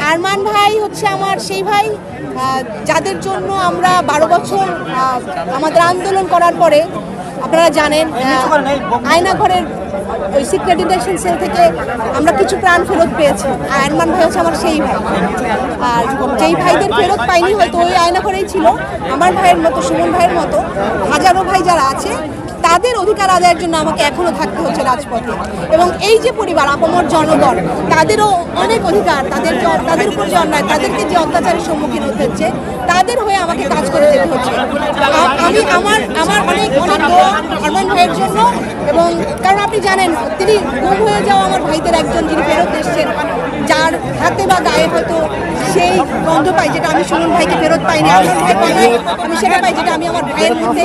আরমান ভাই হচ্ছে আমার সেই ভাই যাদের জন্য আমরা 12 বছর আমাদের আন্দোলন করার পরে আপনারা জানেন আয়নাঘরের ওই সিক্রেট ডিটেকশন সেল থেকে আমরা কিছু প্রাণ ফেরত পেয়েছি। আরমান ভাই হচ্ছে আমার সেই ভাই, আর যেই ভাইদের ফেরত পাইনি হয়তো ওই আয়নাঘরেই ছিল। আমার ভাইয়ের মতো, সুমন ভাইয়ের মতো হাজারো ভাই যারা আছে তাদের অধিকার আদায়ের জন্য আমাকে এখনো থাকতে হচ্ছে রাজপথে। এবং এই যে পরিবার আপামর জনগণ, তাদেরও অনেক অধিকার, তাদের উপর যে অন্যায়, তাদেরকে যে অত্যাচারের সম্মুখীন হতে হচ্ছে, তাদের হয়ে আমাকে কাজ করে যেতে হচ্ছে। আমি আমার অনেক দোয়া আরমান ভাইয়ের জন্য, এবং কারণ আপনি জানেন তিনি গুম হয়ে যাওয়া আমার ভাইদের একজন, যিনি ফেরত এসছেন, যার হাতে বা গায়ে হয়তো সেই গন্ধ পাই যেটা আমি সুমন ভাইকে ফেরত পাইনি, আরমান ভাই পাই, আমি সেটা পাই যেটা আমি আমার ভাইয়ের মধ্যে।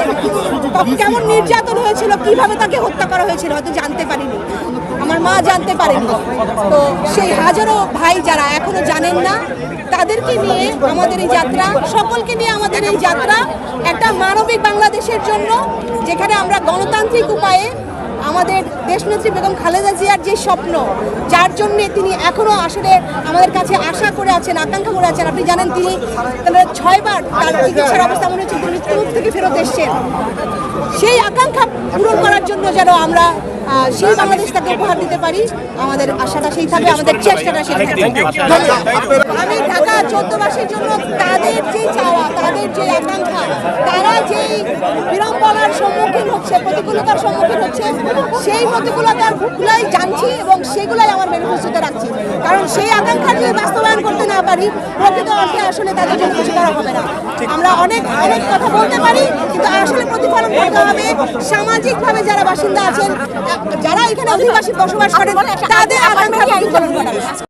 কেমন নির্যাতন হয়েছিল, কিভাবে তাকে হত্যা করা হয়েছিল হয়তো জানতে পারিনি, আমার মা জানতে পারেনি। তো সেই হাজারো ভাই যারা এখনো জানেন না, তাদেরকে নিয়ে আমাদের এই যাত্রা, সকলকে নিয়ে আমাদের এই যাত্রা একটা মানবিক বাংলাদেশের জন্য, যেখানে আমরা গণতান্ত্রিক উপায়ে আমাদের দেশনেত্রী বেগম খালেদা জিয়ার যে স্বপ্ন, যার জন্যে তিনি এখনও আসলে আমাদের কাছে আশা করে আছেন, আকাঙ্ক্ষা করে আছেন। আপনি জানেন তিনি 6 বার তার চিকিৎসার অবস্থা মনে হচ্ছে তিনি মৃত্যুমুখ থেকে ফেরত এসছেন। সেই আকাঙ্ক্ষা পূরণ করার জন্য যেন আমরা সেই বাংলাদেশ তাকে উপহার দিতে পারি, আমাদের আশাটা সেই থাকবে, আমাদের চেষ্টাটা সেই থাকবে। আমি ঢাকা 14বাসীর জন্য তাদের যে চাওয়া, তাদের যে আকাঙ্ক্ষা, তারা যেই বিড়ম্বনার সম্মুখীন হচ্ছে, প্রতিকূলতার সম্মুখীন হচ্ছে, সেই প্রতিকূলতাগুলাই জানছি এবং সেগুলাই আমার ম্যানিফেস্টোতে রাখছি। কারণ সেই আকাঙ্ক্ষা যদি বাস্তবায়ন করতে না পারি, প্রকৃত অর্থে আসলে তাদের জন্য কিছু করা হবে না। আমরা অনেক কথা বলতে পারি, কিন্তু আসলে প্রতিফলন করতে হবে সামাজিকভাবে যারা বাসিন্দা আছেন, যারা এখানে অধিবাসী বসবাস করেন, তাদের আকাঙ্ক্ষা প্রতিফলন করা।